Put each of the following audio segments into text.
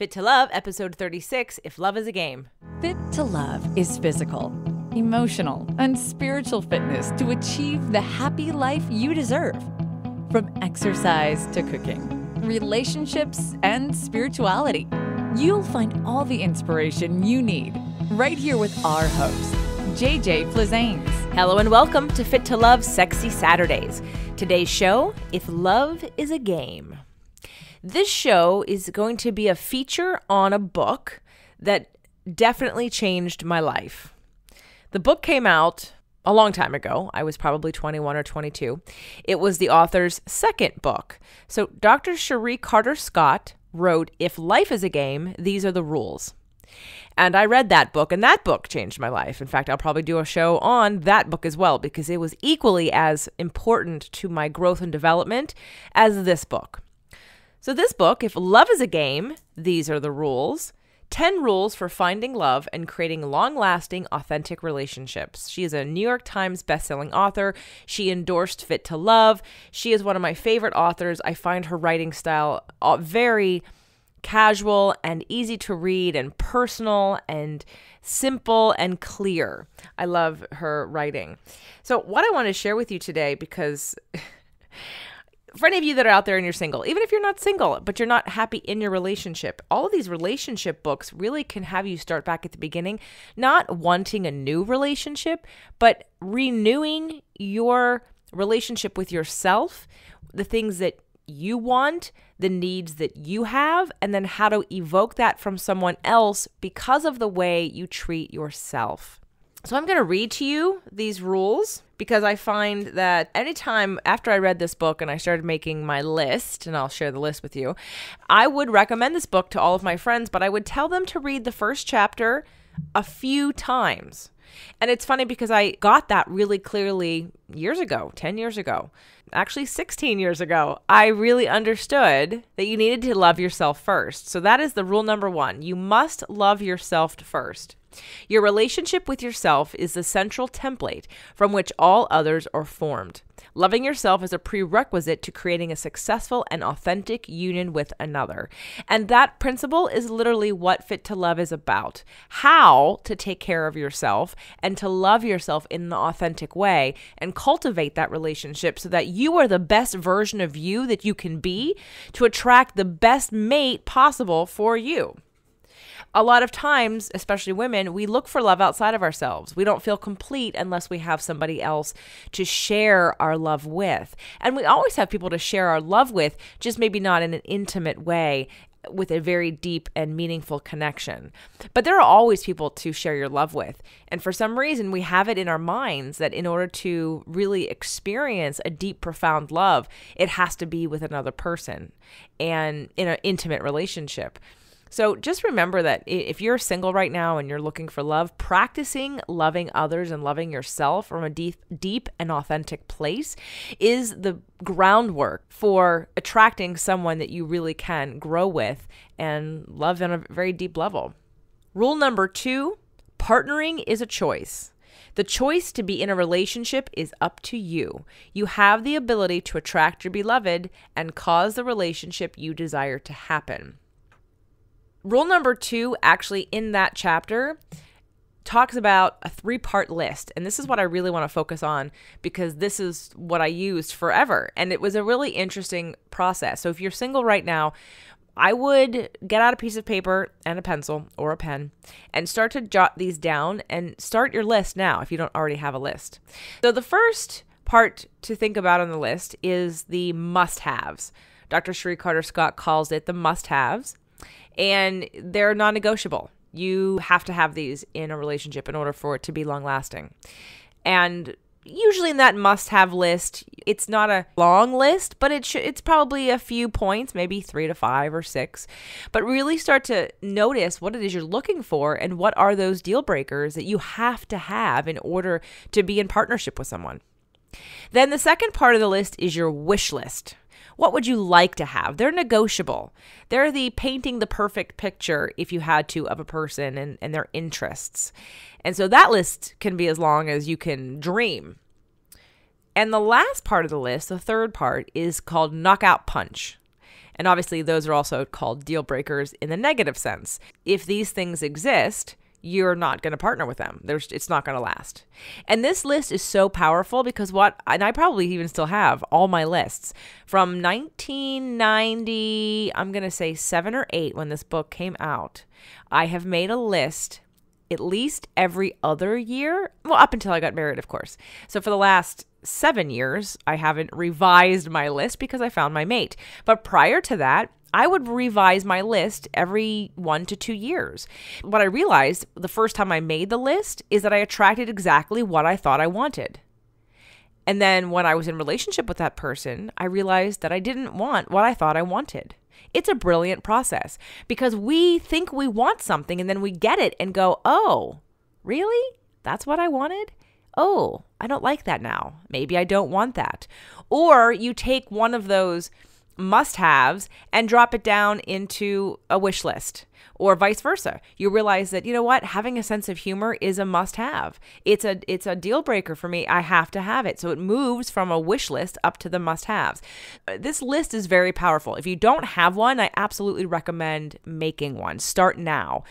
Fit to Love, episode 36, If Love is a Game. Fit to Love is physical, emotional, and spiritual fitness to achieve the happy life you deserve. From exercise to cooking, relationships, and spirituality, you'll find all the inspiration you need right here with our host, JJ Flizanes. Hello and welcome to Fit to Love Sexy Saturdays. Today's show, If Love is a Game. This show is going to be a feature on a book that definitely changed my life. The book came out a long time ago. I was probably 21 or 22. It was the author's second book. So Dr. Cherie Carter Scott wrote, If Life is a Game, These Are the Rules. And I read that book, and that book changed my life. In fact, I'll probably do a show on that book as well, because it was equally as important to my growth and development as this book. So this book, If Love is a Game, These Are the Rules. 10 Rules for Finding Love and Creating Long-Lasting, Authentic Relationships. She is a New York Times bestselling author. She endorsed Fit to Love. She is one of my favorite authors. I find her writing style very casual and easy to read and personal and simple and clear. I love her writing. So what I want to share with you today, because for any of you that are out there and you're single, even if you're not single, but you're not happy in your relationship, all of these relationship books really can have you start back at the beginning, not wanting a new relationship, but renewing your relationship with yourself, the things that you want, the needs that you have, and then how to evoke that from someone else because of the way you treat yourself. So I'm going to read to you these rules because I find that anytime after I read this book and I started making my list, and I'll share the list with you, I would recommend this book to all of my friends, but I would tell them to read the first chapter a few times. And it's funny because I got that really clearly years ago, 10 years ago, actually 16 years ago. I really understood that you needed to love yourself first. So that is the rule number 1. You must love yourself first. Your relationship with yourself is the central template from which all others are formed. Loving yourself is a prerequisite to creating a successful and authentic union with another. And that principle is literally what Fit to Love is about. How to take care of yourself and to love yourself in an authentic way and cultivate that relationship so that you are the best version of you that you can be to attract the best mate possible for you. A lot of times, especially women, we look for love outside of ourselves. We don't feel complete unless we have somebody else to share our love with. And we always have people to share our love with, just maybe not in an intimate way, with a very deep and meaningful connection. But there are always people to share your love with. And for some reason, we have it in our minds that in order to really experience a deep, profound love, it has to be with another person and in an intimate relationship. So just remember that if you're single right now and you're looking for love, practicing loving others and loving yourself from a deep and authentic place is the groundwork for attracting someone that you really can grow with and love on a very deep level. Rule number 2, partnering is a choice. The choice to be in a relationship is up to you. You have the ability to attract your beloved and cause the relationship you desire to happen. Rule number 2, actually in that chapter, talks about a 3-part list. And this is what I really want to focus on because this is what I used forever. And it was a really interesting process. So if you're single right now, I would get out a piece of paper and a pencil or a pen and start to jot these down and start your list now if you don't already have a list. So the first part to think about on the list is the must-haves. Dr. Cherie Carter Scott calls it the must-haves. And they're non-negotiable. You have to have these in a relationship in order for it to be long-lasting. And usually in that must-have list, it's not a long list, but it's probably a few points, maybe 3 to 5 or 6. But really start to notice what it is you're looking for and what are those deal breakers that you have to have in order to be in partnership with someone. Then the second part of the list is your wish list. What would you like to have? They're negotiable. They're the painting the perfect picture, if you had to, of a person and their interests. And so that list can be as long as you can dream. And the last part of the list, the third part, is called knockout punch. And obviously, those are also called deal breakers in the negative sense. If these things exist, you're not going to partner with them. It's not going to last. And this list is so powerful because and I probably even still have all my lists from 1990, I'm going to say 7 or 8 when this book came out. I have made a list at least every other year. Well, up until I got married, of course. So for the last 7 years, I haven't revised my list because I found my mate. But prior to that, I would revise my list every 1 to 2 years. What I realized the first time I made the list is that I attracted exactly what I thought I wanted. And then when I was in relationship with that person, I realized that I didn't want what I thought I wanted. It's a brilliant process because we think we want something and then we get it and go, oh, really? That's what I wanted? Oh, I don't like that now. Maybe I don't want that. Or you take one of those must-haves and drop it down into a wish list, or vice versa. You realize that, you know what, having a sense of humor is a must-have. It's a deal breaker for me. I have to have it. So it moves from a wish list up to the must-haves. This list is very powerful. If you don't have one, I absolutely recommend making one. Start now.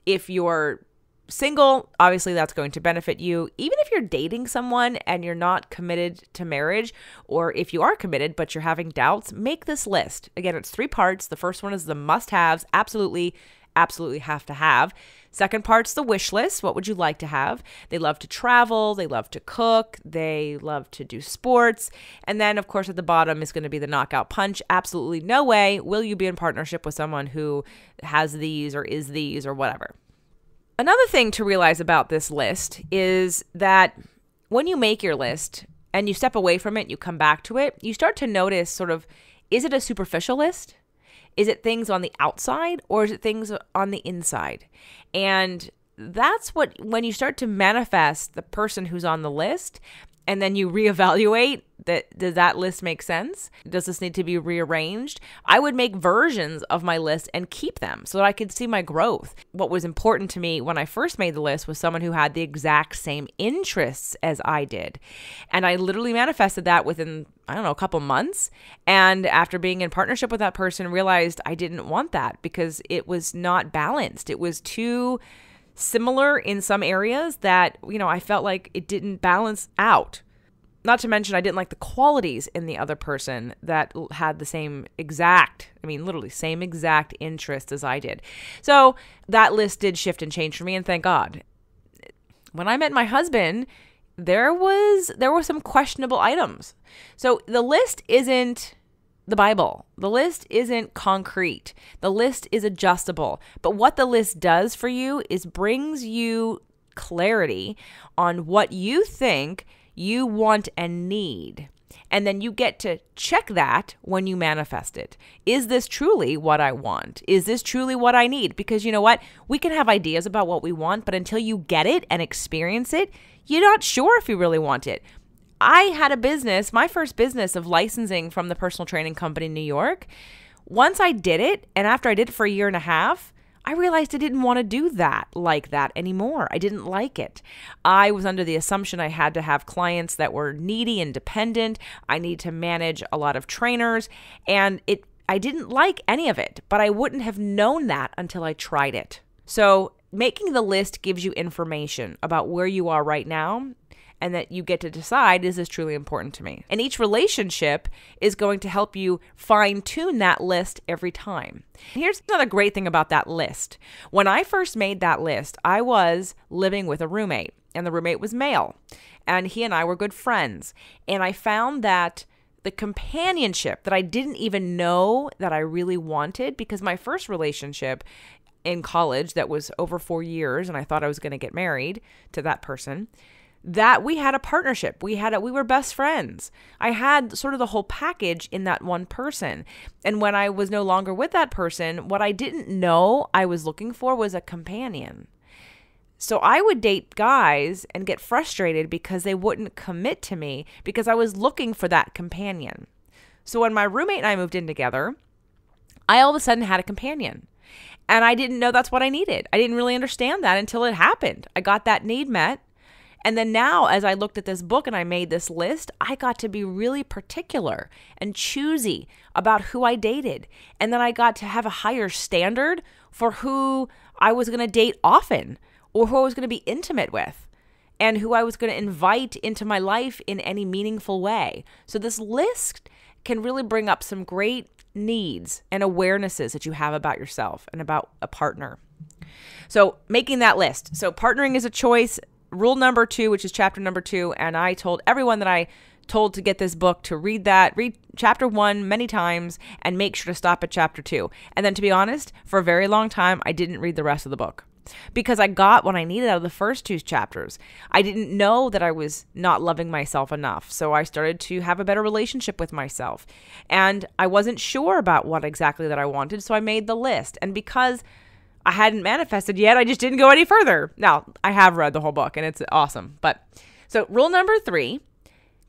If you're single, obviously that's going to benefit you. Even if you're dating someone and you're not committed to marriage, or if you are committed but you're having doubts, make this list. Again, it's 3 parts. The first one is the must-haves, absolutely have to have. Second part's the wish list. What would you like to have? They love to travel, they love to cook, they love to do sports. And then, of course, at the bottom is going to be the knockout punch. Absolutely no way will you be in partnership with someone who has these or is these or whatever. Another thing to realize about this list is that when you make your list and you step away from it, you come back to it, you start to notice sort of, is it a superficial list? Is it things on the outside or is it things on the inside? And that's when you start to manifest the person who's on the list and then you reevaluate does that list make sense? Does this need to be rearranged? I would make versions of my list and keep them so that I could see my growth. What was important to me when I first made the list was someone who had the exact same interests as I did. And I literally manifested that within, a couple months. And after being in partnership with that person, realized I didn't want that because it was not balanced. It was too similar in some areas that, I felt like it didn't balance out. Not to mention, I didn't like the qualities in the other person that had the same exact interest as I did. So that list did shift and change for me, and thank God. When I met my husband, there were some questionable items. So the list isn't the Bible. The list isn't concrete. The list is adjustable. But what the list does for you is brings you clarity on what you think you want and need. And then you get to check that when you manifest it. Is this truly what I want? Is this truly what I need? Because you know what? We can have ideas about what we want, but until you get it and experience it, you're not sure if you really want it. I had a business, my first business of licensing from the personal training company in New York. Once I did it, and after I did it for a year and a half, I realized I didn't want to do that like that anymore. I didn't like it. I was under the assumption I had to have clients that were needy and dependent. I need to manage a lot of trainers, and I didn't like any of it, but I wouldn't have known that until I tried it. So making the list gives you information about where you are right now, and that you get to decide, is this truly important to me? And each relationship is going to help you fine-tune that list every time. Here's another great thing about that list. When I first made that list, I was living with a roommate, and the roommate was male, and he and I were good friends. And I found that the companionship that I didn't even know that I really wanted, because my first relationship in college that was over 4 years, and I thought I was going to get married to that person, that we had a partnership. We were best friends. I had sort of the whole package in that one person. And when I was no longer with that person, what I didn't know I was looking for was a companion. So I would date guys and get frustrated because they wouldn't commit to me because I was looking for that companion. So when my roommate and I moved in together, I all of a sudden had a companion. And I didn't know that's what I needed. I didn't really understand that until it happened. I got that need met. And then now, as I looked at this book and I made this list, I got to be really particular and choosy about who I dated. And then I got to have a higher standard for who I was going to date often, or who I was going to be intimate with, and who I was going to invite into my life in any meaningful way. So this list can really bring up some great needs and awarenesses that you have about yourself and about a partner. So making that list. So partnering is a choice. Rule number 2, which is chapter number 2. And I told everyone that I told to get this book to read chapter 1 many times and make sure to stop at chapter 2. And then, to be honest, for a very long time, I didn't read the rest of the book because I got what I needed out of the first 2 chapters. I didn't know that I was not loving myself enough. So I started to have a better relationship with myself. And I wasn't sure about what exactly that I wanted. So I made the list. And because I hadn't manifested yet, I just didn't go any further. Now, I have read the whole book and it's awesome. But so rule number 3,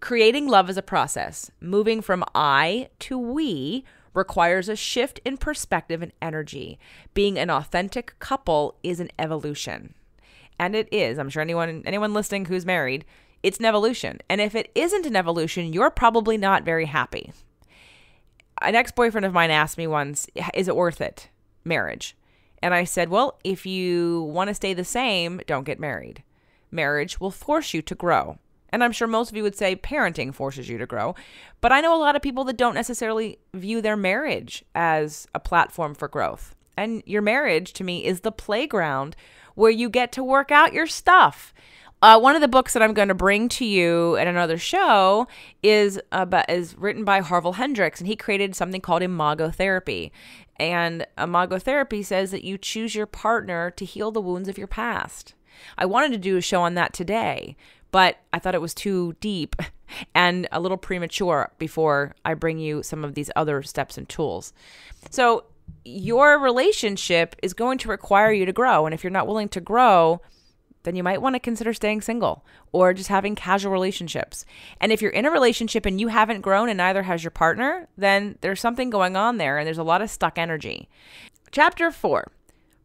creating love is a process. Moving from I to we requires a shift in perspective and energy. Being an authentic couple is an evolution. And it is. I'm sure anyone listening who's married, it's an evolution. And if it isn't an evolution, you're probably not very happy. An ex-boyfriend of mine asked me once, is it worth it, marriage? And I said, well, if you want to stay the same, don't get married. Marriage will force you to grow. And I'm sure most of you would say parenting forces you to grow. But I know a lot of people that don't necessarily view their marriage as a platform for growth. And your marriage, to me, is the playground where you get to work out your stuff. One of the books that I'm going to bring to you at another show is written by Harville Hendrix, and he created something called imagotherapy. And imagotherapy says that you choose your partner to heal the wounds of your past. I wanted to do a show on that today, but I thought it was too deep and a little premature before I bring you some of these other steps and tools. So your relationship is going to require you to grow. And if you're not willing to grow, then you might want to consider staying single or just having casual relationships. And if you're in a relationship and you haven't grown and neither has your partner, then there's something going on there and there's a lot of stuck energy. Chapter 4,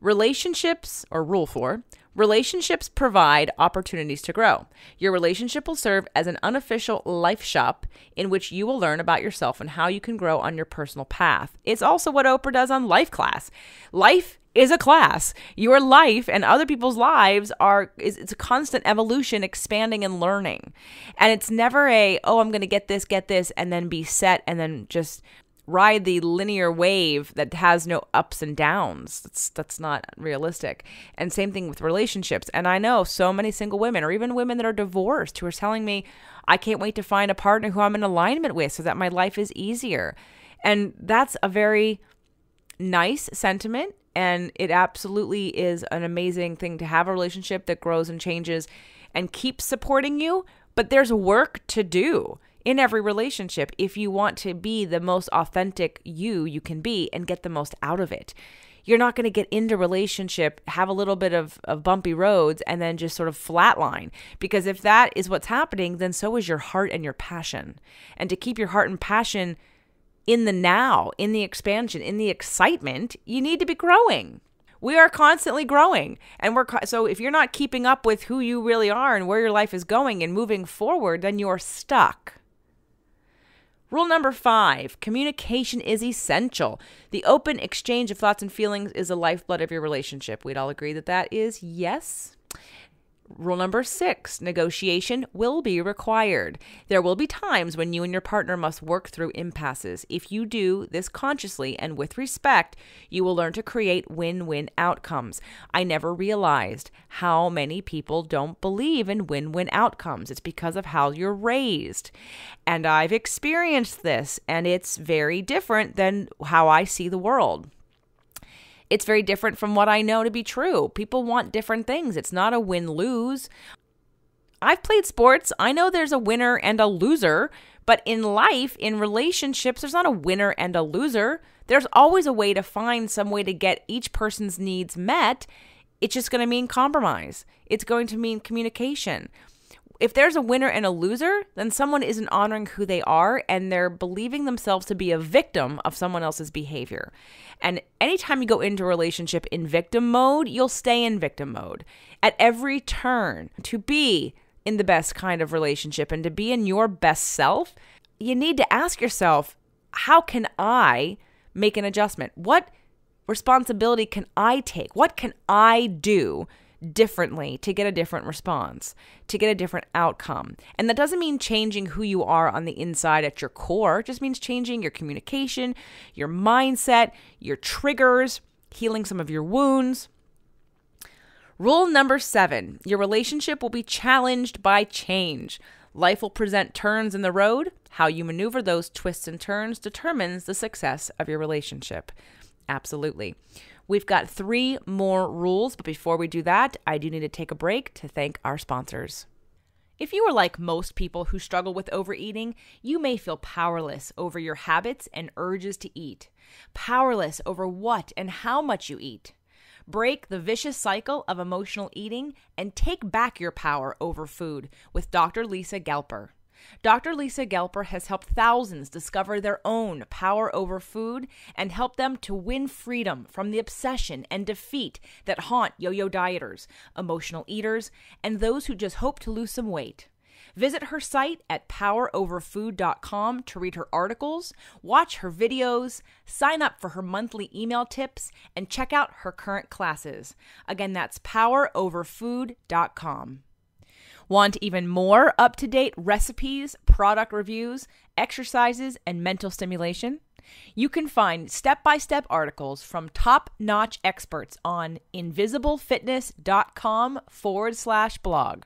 relationships, or rule 4, relationships provide opportunities to grow. Your relationship will serve as an unofficial life shop in which you will learn about yourself and how you can grow on your personal path. It's also what Oprah does on Life Class. Life is a class. Your life and other people's lives it's a constant evolution, expanding and learning. And it's never I'm going to get this, and then be set and then just ride the linear wave that has no ups and downs. That's not realistic. And same thing with relationships. And I know so many single women, or even women that are divorced, who are telling me, I can't wait to find a partner who I'm in alignment with so that my life is easier. And that's a very nice sentiment. And it absolutely is an amazing thing to have a relationship that grows and changes and keeps supporting you. But there's work to do in every relationship if you want to be the most authentic you can be and get the most out of it. You're not going to get into relationship, have a little bit of bumpy roads, and then just sort of flatline. Because if that is what's happening, then so is your heart and your passion. And to keep your heart and passion in the now, in the expansion, in the excitement, you need to be growing. We are constantly growing. And so if you're not keeping up with who you really are and where your life is going and moving forward, then you're stuck. Rule number 5, communication is essential. The open exchange of thoughts and feelings is the lifeblood of your relationship. We'd all agree that that is yes. Rule number 6, negotiation will be required. There will be times when you and your partner must work through impasses. If you do this consciously and with respect, you will learn to create win-win outcomes. I never realized how many people don't believe in win-win outcomes. It's because of how you're raised. And I've experienced this, and it's very different than how I see the world. It's very different from what I know to be true. People want different things. It's not a win-lose. I've played sports. I know there's a winner and a loser, but in life, in relationships, there's not a winner and a loser. There's always a way to find some way to get each person's needs met. It's just going to mean compromise. It's going to mean communication. If there's a winner and a loser, then someone isn't honoring who they are and they're believing themselves to be a victim of someone else's behavior. And anytime you go into a relationship in victim mode, you'll stay in victim mode at every turn. To be in the best kind of relationship and to be in your best self, you need to ask yourself, how can I make an adjustment? What responsibility can I take? What can I do differently to get a different response, to get a different outcome? And that doesn't mean changing who you are on the inside at your core. It just means changing your communication, your mindset, your triggers, healing some of your wounds. Rule number 7, your relationship will be challenged by change. Life will present turns in the road. How you maneuver those twists and turns determines the success of your relationship. Absolutely. We've got 3 more rules, but before we do that, I do need to take a break to thank our sponsors. If you are like most people who struggle with overeating, you may feel powerless over your habits and urges to eat. Powerless over what and how much you eat. Break the vicious cycle of emotional eating and take back your power over food with Dr. Lisa Gelper. Dr. Lisa Gelper has helped thousands discover their own power over food and help them to win freedom from the obsession and defeat that haunt yo-yo dieters, emotional eaters, and those who just hope to lose some weight. Visit her site at poweroverfood.com to read her articles, watch her videos, sign up for her monthly email tips, and check out her current classes. Again, that's poweroverfood.com. Want even more up-to-date recipes, product reviews, exercises, and mental stimulation? You can find step-by-step articles from top-notch experts on invisiblefitness.com/blog.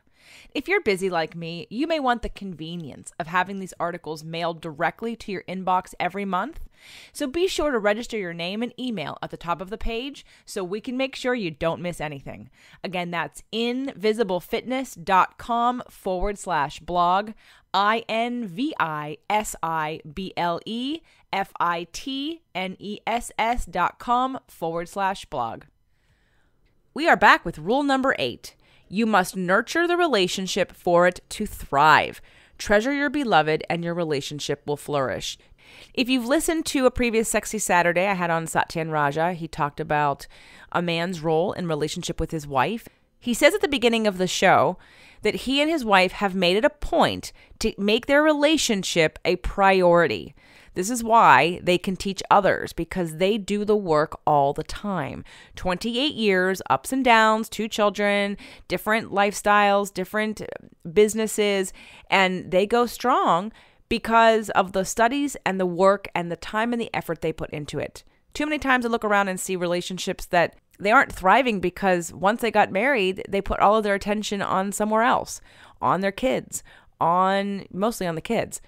If you're busy like me, you may want the convenience of having these articles mailed directly to your inbox every month. So be sure to register your name and email at the top of the page so we can make sure you don't miss anything. Again, that's invisiblefitness.com/blog, invisiblefitness.com/blog. We are back with rule number 8. You must nurture the relationship for it to thrive. Treasure your beloved and your relationship will flourish. If you've listened to a previous Sexy Saturday I had on Satyan Raja, he talked about a man's role in relationship with his wife. He says at the beginning of the show that he and his wife have made it a point to make their relationship a priority. This is why they can teach others, because they do the work all the time. 28 years, ups and downs, 2 children, different lifestyles, different businesses, and they go strong because of the studies and the work and the time and the effort they put into it. Too many times I look around and see relationships that they aren't thriving because once they got married, they put all of their attention on somewhere else, on their kids, mostly on the kids,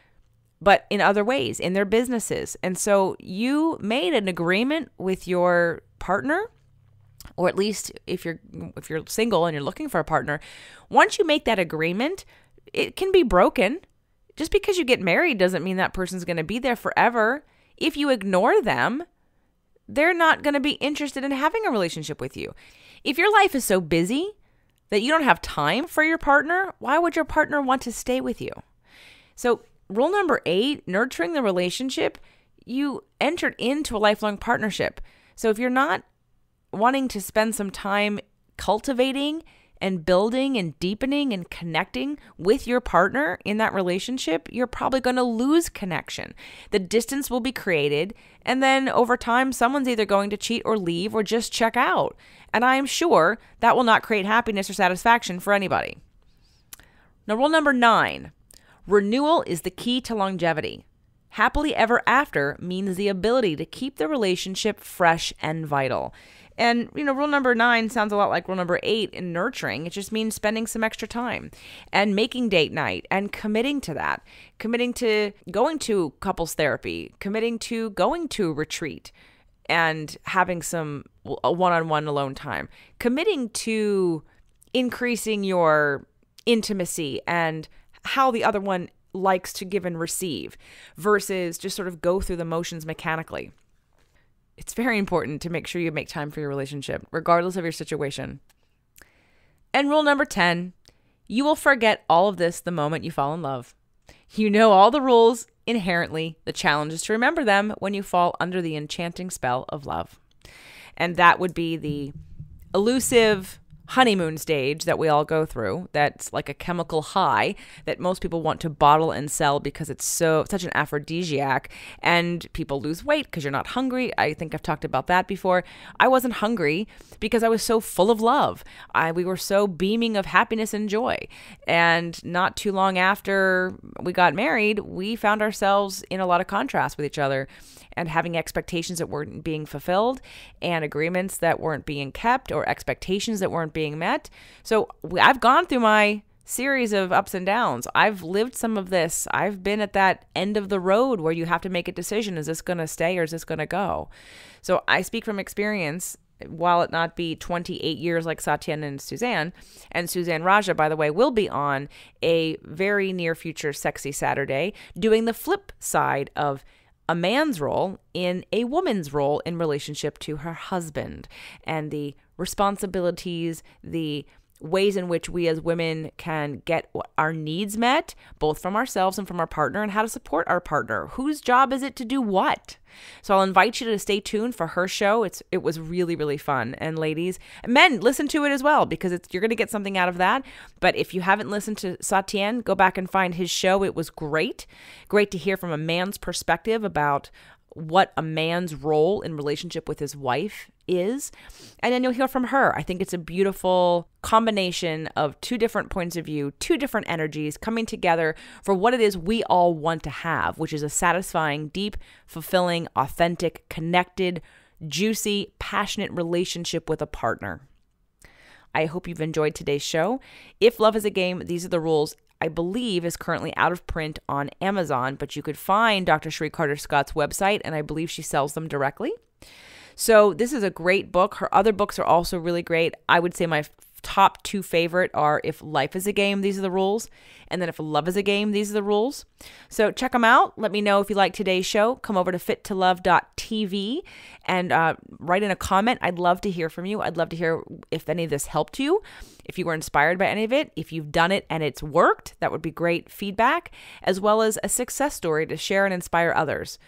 but in other ways, in their businesses. And so you made an agreement with your partner, or at least if you're single and you're looking for a partner, once you make that agreement, it can be broken. Just because you get married doesn't mean that person's going to be there forever. If you ignore them, they're not going to be interested in having a relationship with you. If your life is so busy that you don't have time for your partner, why would your partner want to stay with you? So rule number 8, nurturing the relationship, you entered into a lifelong partnership. So if you're not wanting to spend some time cultivating and building and deepening and connecting with your partner in that relationship, you're probably going to lose connection. The distance will be created, and then over time, someone's either going to cheat or leave or just check out. And I am sure that will not create happiness or satisfaction for anybody. Now, rule number 9, renewal is the key to longevity. Happily ever after means the ability to keep the relationship fresh and vital. And, rule number 9 sounds a lot like rule number 8 in nurturing. It just means spending some extra time and making date night and committing to that, committing to going to couples therapy, committing to going to a retreat and having a one-on-one alone time, committing to increasing your intimacy and how the other one likes to give and receive versus just sort of go through the motions mechanically. It's very important to make sure you make time for your relationship, regardless of your situation. And rule number 10, you will forget all of this the moment you fall in love. You know all the rules inherently. The challenge is to remember them when you fall under the enchanting spell of love. And that would be the elusive, honeymoon stage that we all go through. That's like a chemical high that most people want to bottle and sell because it's such an aphrodisiac, and people lose weight because you're not hungry. I think I've talked about that before. I wasn't hungry because I was so full of love. We were so beaming of happiness and joy. And not too long after we got married, we found ourselves in a lot of contrast with each other and having expectations that weren't being fulfilled and agreements that weren't being kept or expectations that weren't being met. So I've gone through my series of ups and downs. I've lived some of this. I've been at that end of the road where you have to make a decision. Is this going to stay or is this going to go? So I speak from experience, while it not be 28 years like Satyen and Suzanne Raja, by the way, will be on a very near future Sexy Saturday doing the flip side of a man's role in a woman's role in relationship to her husband, and the responsibilities, the ways in which we as women can get our needs met, both from ourselves and from our partner, and how to support our partner. Whose job is it to do what? So I'll invite you to stay tuned for her show. It was really, really fun. And ladies, men, listen to it as well, because you're going to get something out of that. But if you haven't listened to Satyen, go back and find his show. It was great. Great to hear from a man's perspective about what a man's role in relationship with his wife is. And then you'll hear from her. I think it's a beautiful combination of two different points of view, two different energies coming together for what it is we all want to have, which is a satisfying, deep, fulfilling, authentic, connected, juicy, passionate relationship with a partner. I hope you've enjoyed today's show. If Love is a Game, These Are the Rules, I believe is currently out of print on Amazon, but you could find Dr. Cherie Carter Scott's website, and I believe she sells them directly. So this is a great book. Her other books are also really great. I would say my top two favorite are If Life is a Game, These Are the Rules, and then If Love is a Game, These Are the Rules. So check them out. Let me know if you like today's show. Come over to fittolove.tv and write in a comment. I'd love to hear from you. I'd love to hear if any of this helped you, if you were inspired by any of it, if you've done it and it's worked. That would be great feedback, as well as a success story to share and inspire others.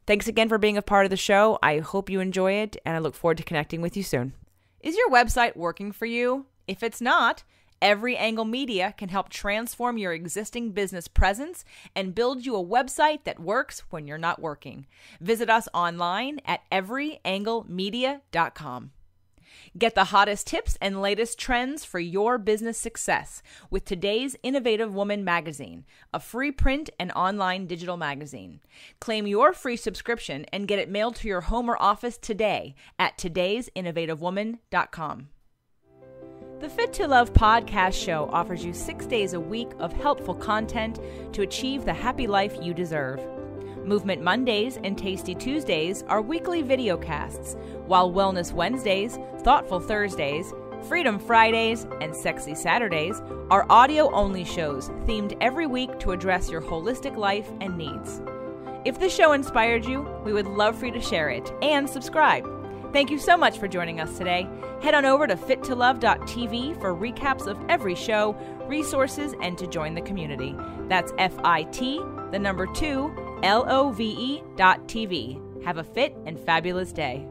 Thanks again for being a part of the show. I hope you enjoy it, and I look forward to connecting with you soon. Is your website working for you? If it's not, Every Angle Media can help transform your existing business presence and build you a website that works when you're not working. Visit us online at everyanglemedia.com. Get the hottest tips and latest trends for your business success with today's Innovative Woman magazine, a free print and online digital magazine. Claim your free subscription and get it mailed to your home or office today at today'sinnovativewoman.com. The Fit to Love podcast show offers you 6 days a week of helpful content to achieve the happy life you deserve. Movement Mondays and Tasty Tuesdays are weekly videocasts, while Wellness Wednesdays, Thoughtful Thursdays, Freedom Fridays, and Sexy Saturdays are audio-only shows themed every week to address your holistic life and needs. If the show inspired you, we would love for you to share it and subscribe. Thank you so much for joining us today. Head on over to fittolove.tv for recaps of every show, resources, and to join the community. That's FIT2LOVE.tv. Have a fit and fabulous day.